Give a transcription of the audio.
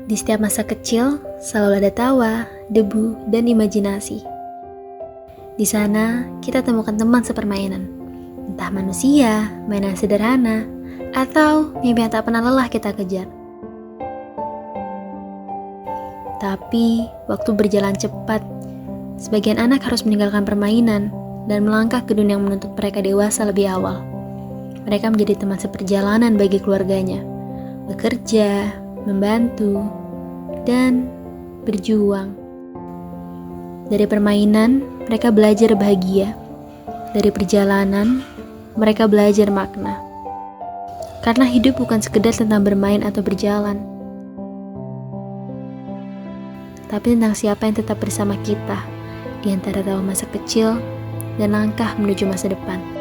Di setiap masa kecil, selalu ada tawa, debu, dan imajinasi. Di sana, kita temukan teman sepermainan. Entah manusia, mainan sederhana, atau mimpi yang tak pernah lelah kita kejar. Tapi, waktu berjalan cepat, sebagian anak harus meninggalkan permainan dan melangkah ke dunia yang menuntut mereka dewasa lebih awal. Mereka menjadi teman seperjalanan bagi keluarganya, bekerja, membantu, dan berjuang. Dari permainan, mereka belajar bahagia. Dari perjalanan, mereka belajar makna. Karena hidup bukan sekedar tentang bermain atau berjalan, tapi tentang siapa yang tetap bersama kita di antara tawa masa kecil dan langkah menuju masa depan.